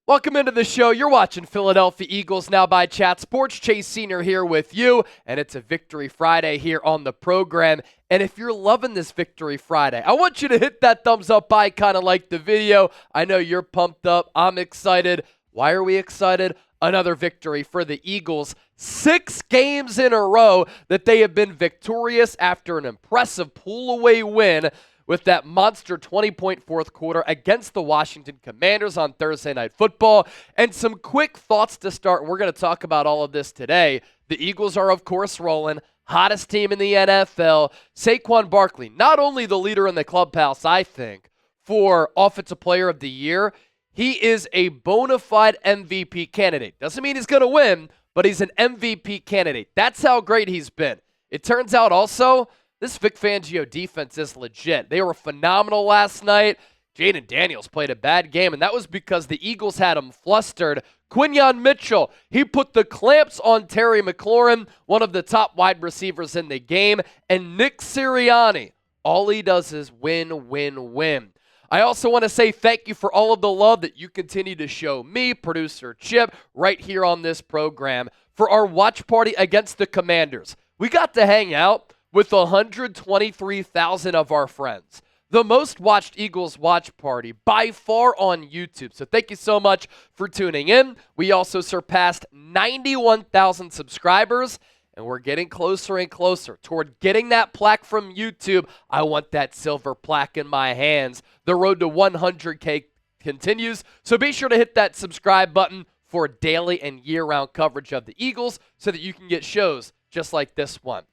Welcome into the show. You're watching Philadelphia Eagles Now by Chat Sports. Chase Senior here with you, and it's a Victory Friday here on the program. And if you're loving this Victory Friday, I want you to hit that thumbs up icon and like the video. I know you're pumped up. I'm excited. Why are we excited? Another victory for the Eagles. 6 games in a row that they have been victorious after an impressive pull-away win with that monster 20-point fourth quarter against the Washington Commanders on Thursday Night Football. And some quick thoughts to start. We're going to talk about all of this today. The Eagles are, of course, rolling. Hottest team in the NFL. Saquon Barkley, not only the leader in the clubhouse, I think, for Offensive Player of the Year, he is a bona fide MVP candidate. Doesn't mean he's going to win, but he's an MVP candidate. That's how great he's been. It turns out also, this Vic Fangio defense is legit. They were phenomenal last night. Jayden Daniels played a bad game, and that was because the Eagles had him flustered. Quinyon Mitchell, he put the clamps on Terry McLaurin, one of the top wide receivers in the game. And Nick Sirianni, all he does is win, win, win. I also want to say thank you for all of the love that you continue to show me, producer Chip, right here on this program for our watch party against the Commanders. We got to hang out with 123,000 of our friends. The most watched Eagles watch party by far on YouTube. So thank you so much for tuning in. We also surpassed 91,000 subscribers, and we're getting closer and closer toward getting that plaque from YouTube. I want that silver plaque in my hands. The road to 100K continues. So be sure to hit that subscribe button for daily and year-round coverage of the Eagles so that you can get shows just like this one.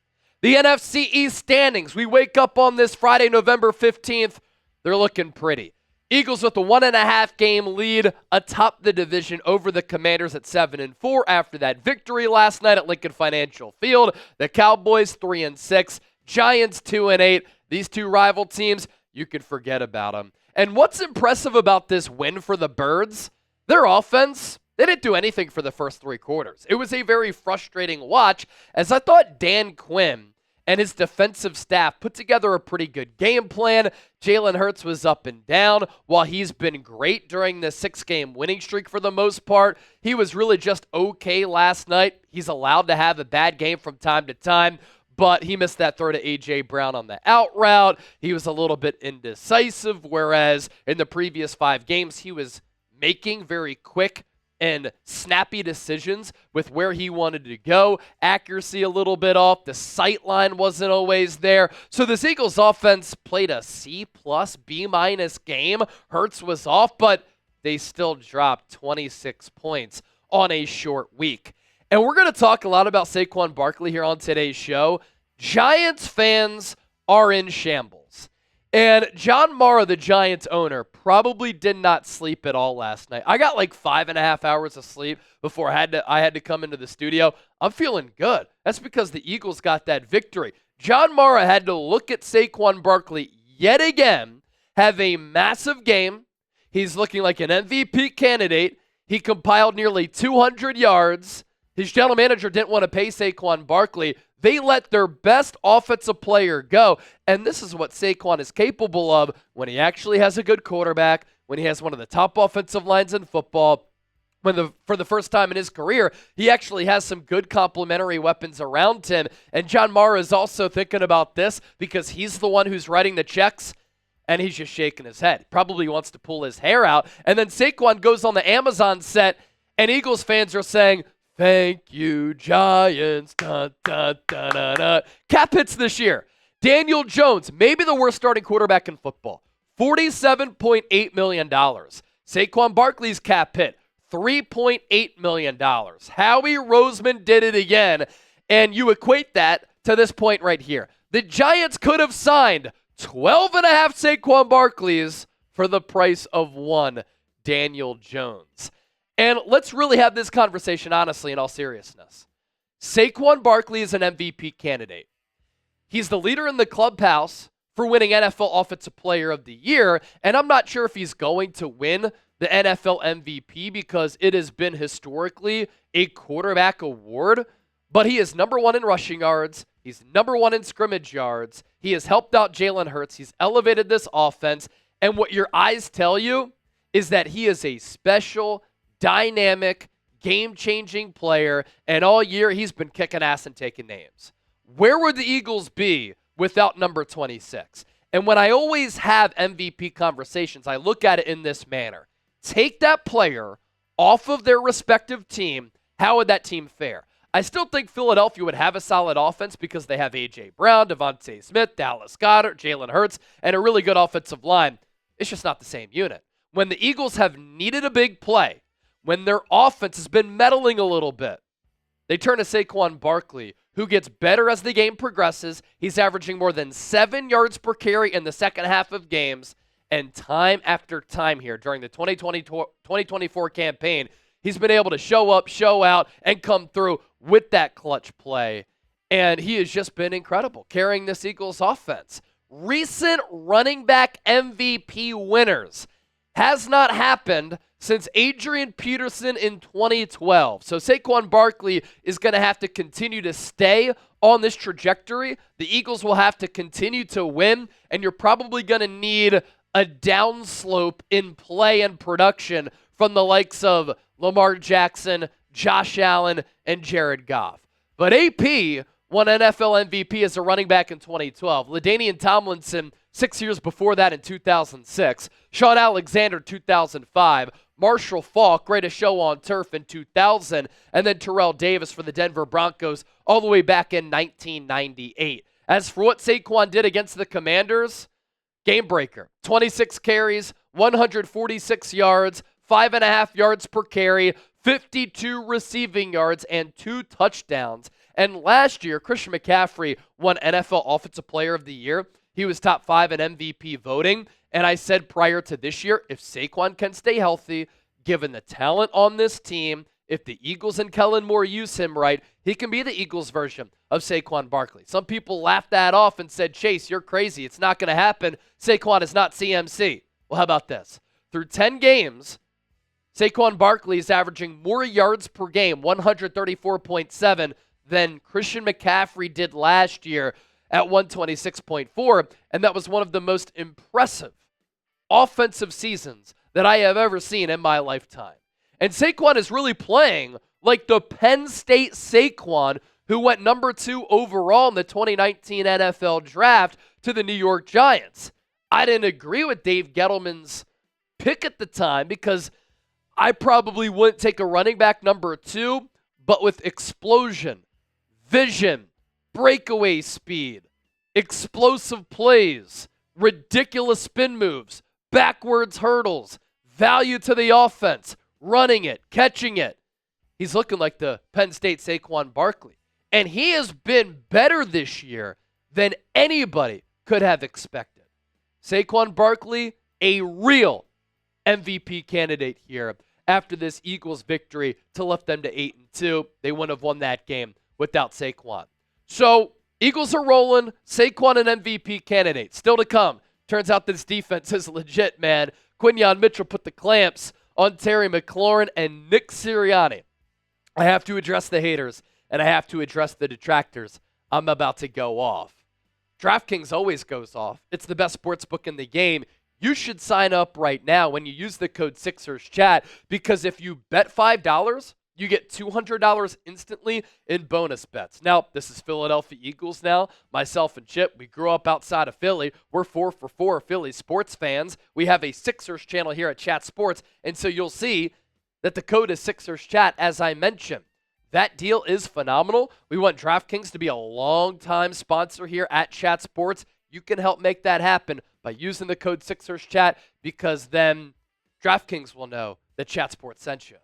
The NFC East standings. We wake up on this Friday, November 15th. They're looking pretty. Eagles with a 1.5 game lead atop the division over the Commanders at 7-4 after that victory last night at Lincoln Financial Field. The Cowboys 3-6, Giants 2-8. These two rival teams, you could forget about them. And what's impressive about this win for the Birds? Their offense, they didn't do anything for the first 3 quarters. It was a very frustrating watch, as I thought Dan Quinn and his defensive staff put together a pretty good game plan. Jalen Hurts was up and down. While he's been great during the 6-game winning streak for the most part, he was really just okay last night. He's allowed to have a bad game from time to time, but he missed that throw to A.J. Brown on the out route. He was a little bit indecisive, whereas in the previous 5 games, he was making very quick and snappy decisions with where he wanted to go. Accuracy a little bit off. The sight line wasn't always there. So this Eagles offense played a C+, B- game. Hurts was off, but they still dropped 26 points on a short week. And we're going to talk a lot about Saquon Barkley here on today's show. Giants fans are in shambles. And John Mara, the Giants owner, probably did not sleep at all last night. I got like 5.5 hours of sleep before I had to come into the studio. I'm feeling good. That's because the Eagles got that victory. John Mara had to look at Saquon Barkley yet again, have a massive game. He's looking like an MVP candidate. He compiled nearly 200 yards. His general manager didn't want to pay Saquon Barkley. They let their best offensive player go, and this is what Saquon is capable of when he actually has a good quarterback, when he has one of the top offensive lines in football, for the first time in his career, he actually has some good complementary weapons around him. And John Mara is also thinking about this because he's the one who's writing the checks, and he's just shaking his head. Probably wants to pull his hair out. And then Saquon goes on the Amazon set, and Eagles fans are saying, "Thank you, Giants." Dun, dun, dun, dun, dun. Cap hits this year. Daniel Jones, maybe the worst starting quarterback in football, $47.8 million. Saquon Barkley's cap hit, $3.8 million. Howie Roseman did it again, and you equate that to this point right here. The Giants could have signed 12.5 Saquon Barkleys for the price of 1 Daniel Jones. And let's really have this conversation honestly, in all seriousness. Saquon Barkley is an MVP candidate. He's the leader in the clubhouse for winning NFL Offensive Player of the Year, and I'm not sure if he's going to win the NFL MVP because it has been historically a quarterback award, but he is number 1 in rushing yards. He's number 1 in scrimmage yards. He has helped out Jalen Hurts. He's elevated this offense, and what your eyes tell you is that he is a special dynamic, game-changing player, and all year he's been kicking ass and taking names. Where would the Eagles be without number 26? And when I always have MVP conversations, I look at it in this manner. Take that player off of their respective team, how would that team fare? I still think Philadelphia would have a solid offense because they have A.J. Brown, Devontae Smith, Dallas Goedert, Jalen Hurts, and a really good offensive line. It's just not the same unit. When the Eagles have needed a big play, when their offense has been meddling a little bit, they turn to Saquon Barkley, who gets better as the game progresses. He's averaging more than 7 yards per carry in the second half of games. And time after time here during the 2024 campaign, he's been able to show up, show out, and come through with that clutch play. And he has just been incredible carrying this Eagles offense. Recent running back MVP winners has not happened since Adrian Peterson in 2012. So Saquon Barkley is going to have to continue to stay on this trajectory. The Eagles will have to continue to win, and you're probably going to need a downslope in play and production from the likes of Lamar Jackson, Josh Allen, and Jared Goff. But AP won NFL MVP as a running back in 2012. LaDainian Tomlinson 6 years before that in 2006. Sean Alexander 2005. Marshall Faulk, greatest show on turf in 2000. And then Terrell Davis for the Denver Broncos all the way back in 1998. As for what Saquon did against the Commanders, game breaker. 26 carries, 146 yards, 5.5 yards per carry, 52 receiving yards, and 2 touchdowns. And last year, Christian McCaffrey won NFL Offensive Player of the Year. He was top 5 in MVP voting. And I said prior to this year, if Saquon can stay healthy, given the talent on this team, if the Eagles and Kellen Moore use him right, he can be the Eagles version of Saquon Barkley. Some people laughed that off and said, Chase, you're crazy. It's not going to happen. Saquon is not CMC. Well, how about this? Through 10 games, Saquon Barkley is averaging more yards per game, 134.7, than Christian McCaffrey did last year at 126.4, and that was one of the most impressive offensive seasons that I have ever seen in my lifetime. And Saquon is really playing like the Penn State Saquon who went number 2 overall in the 2019 NFL Draft to the New York Giants. I didn't agree with Dave Gettleman's pick at the time because I probably wouldn't take a running back number 2, but with explosion, vision, breakaway speed, explosive plays, ridiculous spin moves, backwards hurdles, value to the offense, running it, catching it. He's looking like the Penn State Saquon Barkley. And he has been better this year than anybody could have expected. Saquon Barkley, a real MVP candidate here after this Eagles victory to lift them to 8-2. They wouldn't have won that game without Saquon. So, Eagles are rolling. Saquon an MVP candidate. Still to come. Turns out this defense is legit, man. Quinyon Mitchell put the clamps on Terry McLaurin and Nick Sirianni. I have to address the haters, and I have to address the detractors. I'm about to go off. DraftKings always goes off. It's the best sports book in the game. You should sign up right now when you use the code SixersChat, because if you bet $5, you get $200 instantly in bonus bets. Now, this is Philadelphia Eagles now. Myself and Chip, we grew up outside of Philly. We're 4 for 4 Philly sports fans. We have a Sixers channel here at Chat Sports, and so you'll see that the code is SixersChat, as I mentioned. That deal is phenomenal. We want DraftKings to be a long-time sponsor here at Chat Sports. You can help make that happen by using the code SixersChat, because then DraftKings will know that Chat Sports sent you.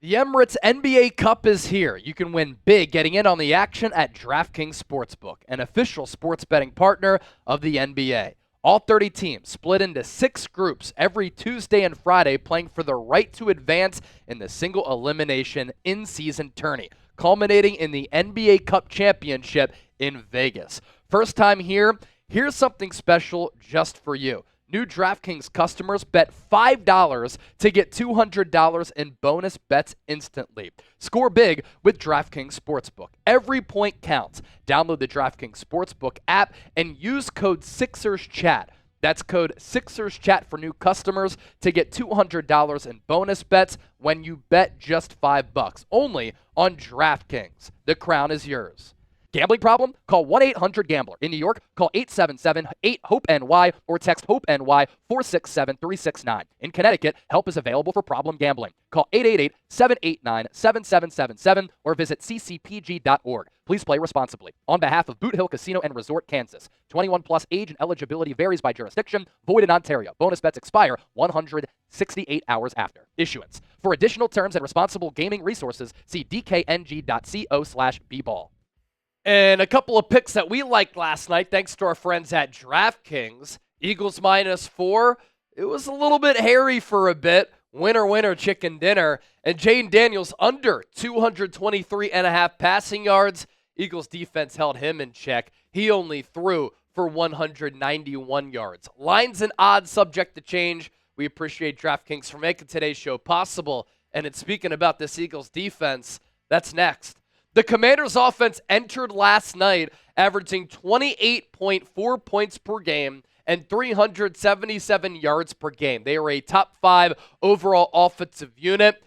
The Emirates NBA Cup is here. You can win big getting in on the action at DraftKings Sportsbook, an official sports betting partner of the NBA. All 30 teams split into 6 groups every Tuesday and Friday, playing for the right to advance in the single elimination in-season tourney, culminating in the NBA Cup Championship in Vegas. First time here, here's something special just for you. New DraftKings customers bet $5 to get $200 in bonus bets instantly. Score big with DraftKings Sportsbook. Every point counts. Download the DraftKings Sportsbook app and use code SixersChat. That's code SixersChat for new customers to get $200 in bonus bets when you bet just $5. Only on DraftKings. The crown is yours. Gambling problem? Call 1-800-GAMBLER. In New York, call 877-8-HOPE-NY or text HOPE-NY 467-369. In Connecticut, help is available for problem gambling. Call 888-789-7777 or visit ccpg.org. Please play responsibly. On behalf of Boot Hill Casino and Resort, Kansas. 21 plus age and eligibility varies by jurisdiction. Void in Ontario. Bonus bets expire 168 hours after issuance. For additional terms and responsible gaming resources, see dkng.co/bball. And a couple of picks that we liked last night, thanks to our friends at DraftKings. Eagles -4. It was a little bit hairy for a bit. Winner, winner, chicken dinner. And Jayden Daniels under 223.5 passing yards. Eagles defense held him in check. He only threw for 191 yards. Lines and odds subject to change. We appreciate DraftKings for making today's show possible. And it's speaking about this Eagles defense, that's next. The Commanders' offense entered last night averaging 28.4 points per game and 377 yards per game. They are a top 5 overall offensive unit,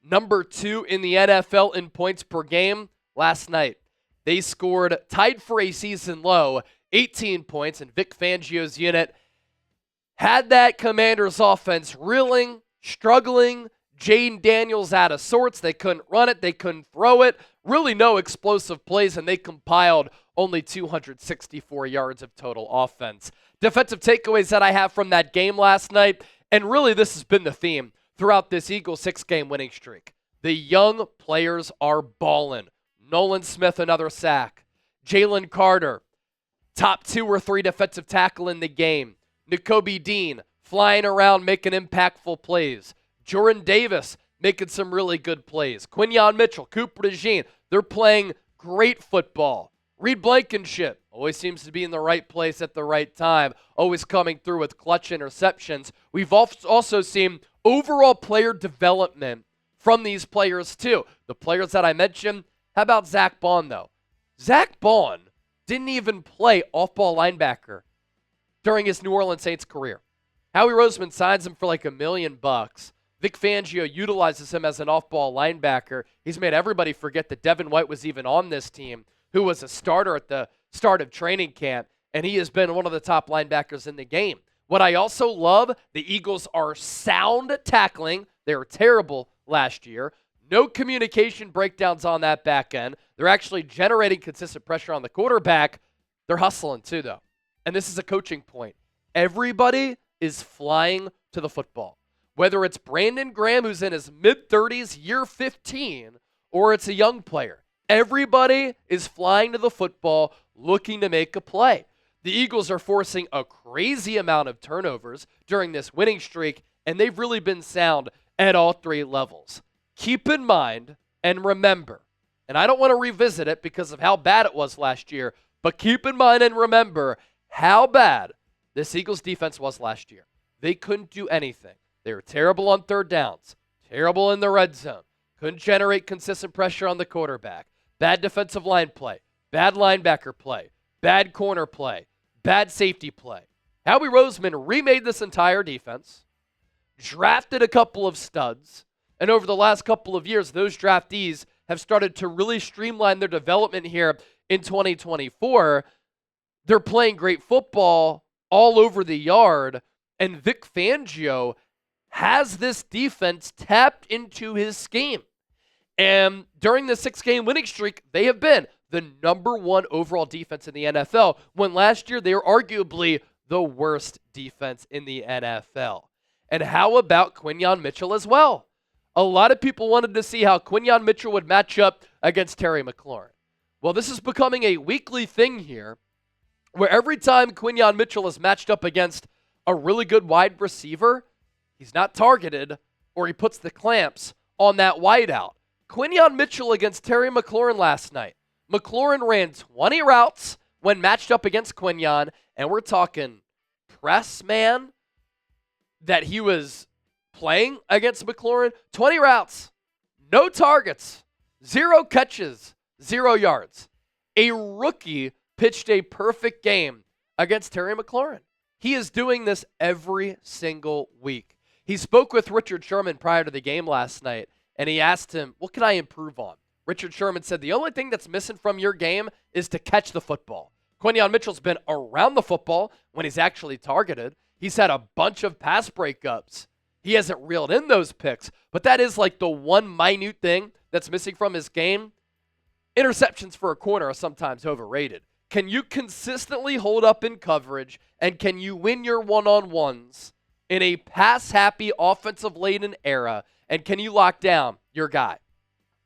number 2 in the NFL in points per game. Last night, they scored, tied for a season low, 18 points, and Vic Fangio's unit had that Commanders' offense reeling, struggling. Jayden Daniels out of sorts. They couldn't run it. They couldn't throw it. Really no explosive plays, and they compiled only 264 yards of total offense. Defensive takeaways that I have from that game last night, and really this has been the theme throughout this Eagles 6-game winning streak. The young players are balling. Nolan Smith, another sack. Jalen Carter, top 2 or 3 defensive tackle in the game. Nakobe Dean, flying around making impactful plays. Jordan Davis making some really good plays. Quinyon Mitchell, Cooper DeJean, they're playing great football. Reed Blankenship always seems to be in the right place at the right time, always coming through with clutch interceptions. We've also seen overall player development from these players too. The players that I mentioned, how about Zack Baun though? Zack Baun didn't even play off-ball linebacker during his New Orleans Saints career. Howie Roseman signs him for like $1 million. Vic Fangio utilizes him as an off-ball linebacker. He's made everybody forget that Devin White was even on this team, who was a starter at the start of training camp, and he has been one of the top linebackers in the game. What I also love, the Eagles are sound tackling. They were terrible last year. No communication breakdowns on that back end. They're actually generating consistent pressure on the quarterback. They're hustling too, though. And this is a coaching point. Everybody is flying to the football. Whether it's Brandon Graham, who's in his mid-30s, year 15, or it's a young player. Everybody is flying to the football looking to make a play. The Eagles are forcing a crazy amount of turnovers during this winning streak, and they've really been sound at all 3 levels. Keep in mind and remember, and I don't want to revisit it because of how bad it was last year, but keep in mind and remember how bad this Eagles defense was last year. They couldn't do anything. They were terrible on third downs, terrible in the red zone, couldn't generate consistent pressure on the quarterback, bad defensive line play, bad linebacker play, bad corner play, bad safety play. Howie Roseman remade this entire defense, drafted a couple of studs, and over the last couple of years, those draftees have started to really streamline their development here in 2024. They're playing great football all over the yard, and Vic Fangio has this defense tapped into his scheme. And during the 6-game winning streak, they have been the number 1 overall defense in the NFL, when last year they were arguably the worst defense in the NFL. And how about Quinyon Mitchell as well? A lot of people wanted to see how Quinyon Mitchell would match up against Terry McLaurin. Well, this is becoming a weekly thing here, where every time Quinyon Mitchell is matched up against a really good wide receiver, he's not targeted, or he puts the clamps on that wideout. Quinyon Mitchell against Terry McLaurin last night. McLaurin ran 20 routes when matched up against Quinyon, and we're talking press man that he was playing against McLaurin. 20 routes, no targets, 0 catches, 0 yards. A rookie pitched a perfect game against Terry McLaurin. He is doing this every single week. He spoke with Richard Sherman prior to the game last night, and he asked him, what can I improve on? Richard Sherman said, the only thing that's missing from your game is to catch the football. Quinyon Mitchell's been around the football when he's actually targeted. He's had a bunch of pass breakups. He hasn't reeled in those picks, but that is like the one minute thing that's missing from his game. Interceptions for a corner are sometimes overrated. Can you consistently hold up in coverage, and can you win your one-on-ones in a pass-happy, offensive-laden era, and can you lock down your guy?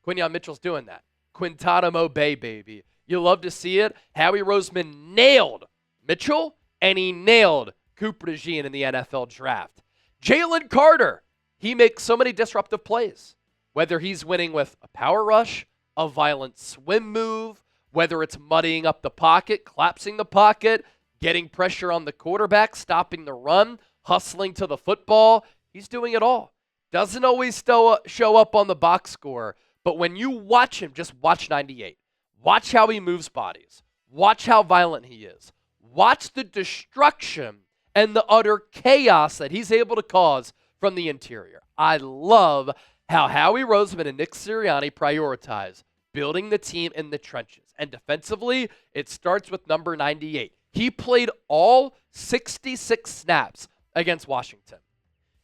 Quinyon Mitchell's doing that. Quintanamo Bay, baby. You love to see it. Howie Roseman nailed Mitchell, and he nailed Cooper DeJean in the NFL draft. Jalen Carter, he makes so many disruptive plays. Whether he's winning with a power rush, a violent swim move, whether it's muddying up the pocket, collapsing the pocket, getting pressure on the quarterback, stopping the run, hustling to the football, he's doing it all. Doesn't always show up on the box score, but when you watch him, just watch 98. Watch how he moves bodies. Watch how violent he is. Watch the destruction and the utter chaos that he's able to cause from the interior. I love how Howie Roseman and Nick Sirianni prioritize building the team in the trenches. And defensively, it starts with number 98. He played all 66 snaps against Washington.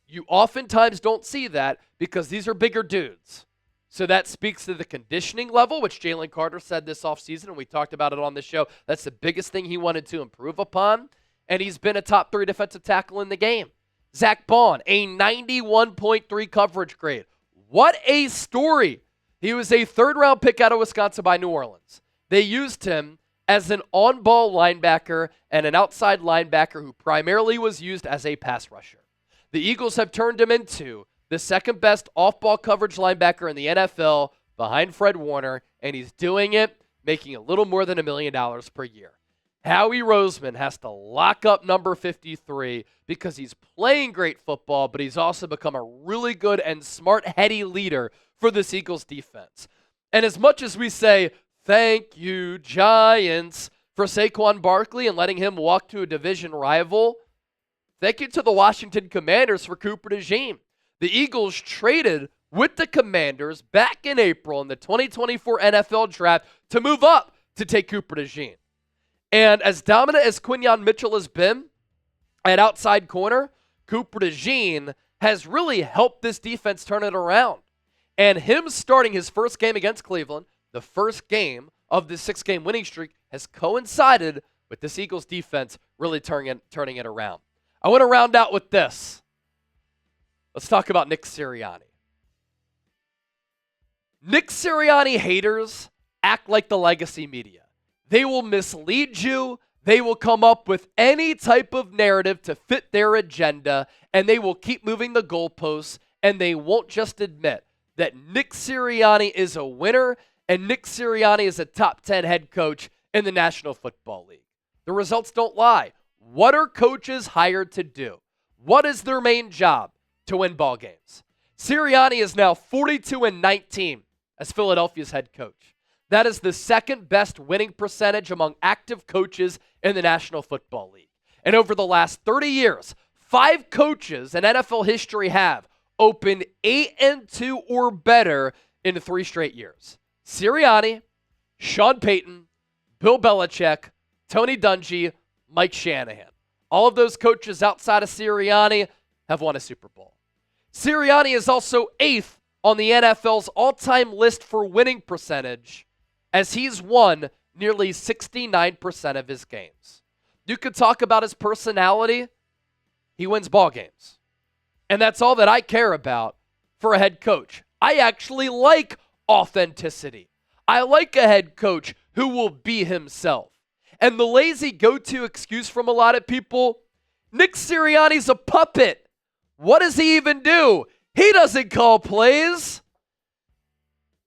You oftentimes don't see that because these are bigger dudes. So that speaks to the conditioning level, which Jalen Carter said this offseason, and we talked about it on the show. That's the biggest thing he wanted to improve upon. And he's been a top 3 defensive tackle in the game. Zack Baun, a 91.3 coverage grade. What a story. He was a third-round pick out of Wisconsin by New Orleans. They used him as an on-ball linebacker and an outside linebacker who primarily was used as a pass rusher. The Eagles have turned him into the second-best off-ball coverage linebacker in the NFL behind Fred Warner, and he's doing it, making a little more than $1 million per year. Howie Roseman has to lock up number 53 because he's playing great football, but he's also become a really good and smart, heady leader for this Eagles defense. And as much as we say, thank you, Giants, for Saquon Barkley and letting him walk to a division rival, thank you to the Washington Commanders for Cooper DeJean. The Eagles traded with the Commanders back in April in the 2024 NFL Draft to move up to take Cooper DeJean. And as dominant as Quinyon Mitchell has been at outside corner, Cooper DeJean has really helped this defense turn it around. And him starting his first game against Cleveland, the first game of this 6-game winning streak, has coincided with this Eagles defense really turning it around. I want to round out with this. Let's talk about Nick Sirianni. Nick Sirianni haters act like the legacy media. They will mislead you. They will come up with any type of narrative to fit their agenda, and they will keep moving the goalposts, and they won't just admit that Nick Sirianni is a winner and Nick Sirianni is a top 10 head coach in the National Football League. The results don't lie. What are coaches hired to do? What is their main job? To win ball games. Sirianni is now 42-19 as Philadelphia's head coach. That is the second best winning percentage among active coaches in the National Football League. And over the last 30 years, 5 coaches in NFL history have opened 8-2 or better in 3 straight years. Sirianni, Sean Payton, Bill Belichick, Tony Dungy, Mike Shanahan. All of those coaches outside of Sirianni have won a Super Bowl. Sirianni is also 8th on the NFL's all-time list for winning percentage, as he's won nearly 69% of his games. You could talk about his personality. He wins ball games. And that's all that I care about for a head coach. I actually like authenticity. I like a head coach who will be himself. And the lazy go-to excuse from a lot of people, Nick Sirianni's a puppet. What does he even do? He doesn't call plays.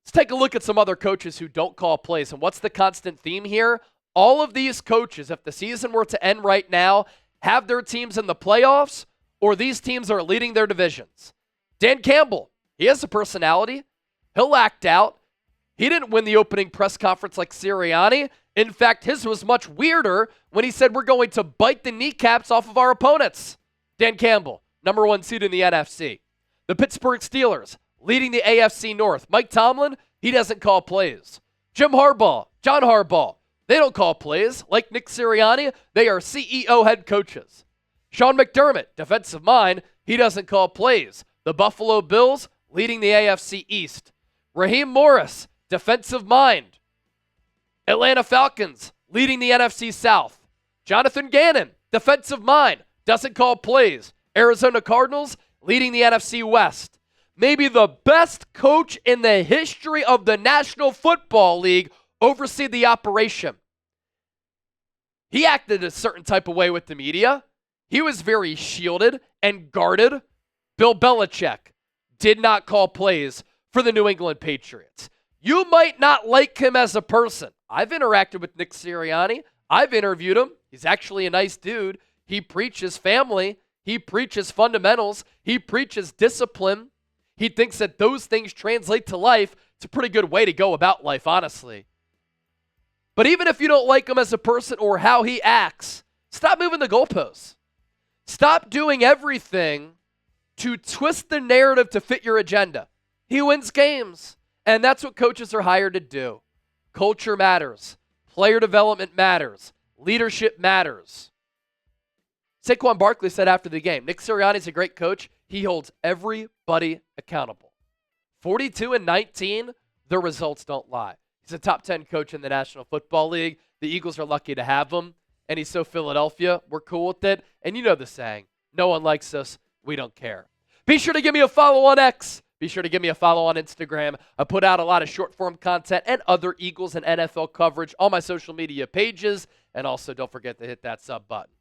Let's take a look at some other coaches who don't call plays. And what's the constant theme here? All of these coaches, if the season were to end right now, have their teams in the playoffs, or these teams are leading their divisions. Dan Campbell, he has a personality. He'll act out. He didn't win the opening press conference like Sirianni. In fact, his was much weirder when he said we're going to bite the kneecaps off of our opponents. Dan Campbell, number 1 seed in the NFC. The Pittsburgh Steelers, leading the AFC North. Mike Tomlin, he doesn't call plays. John Harbaugh, they don't call plays. Like Nick Sirianni, they are CEO head coaches. Sean McDermott, defensive mind, he doesn't call plays. The Buffalo Bills, leading the AFC East. Raheem Morris, defensive mind. Atlanta Falcons, leading the NFC South. Jonathan Gannon, defensive mind, doesn't call plays. Arizona Cardinals, leading the NFC West. Maybe the best coach in the history of the National Football League oversee the operation. He acted a certain type of way with the media. He was very shielded and guarded. Bill Belichick did not call plays for the New England Patriots. You might not like him as a person. I've interacted with Nick Sirianni. I've interviewed him. He's actually a nice dude. He preaches family. He preaches fundamentals. He preaches discipline. He thinks that those things translate to life. It's a pretty good way to go about life, honestly. But even if you don't like him as a person or how he acts, stop moving the goalposts. Stop doing everything to twist the narrative to fit your agenda. He wins games, and that's what coaches are hired to do. Culture matters. Player development matters. Leadership matters. Saquon Barkley said after the game, Nick Sirianni's a great coach. He holds everybody accountable. 42-19, the results don't lie. He's a top 10 coach in the National Football League. The Eagles are lucky to have him, and he's so Philadelphia. We're cool with it. And you know the saying, no one likes us. We don't care. Be sure to give me a follow on X. Be sure to give me a follow on Instagram. I put out a lot of short-form content and other Eagles and NFL coverage on my social media pages. And also, don't forget to hit that sub button.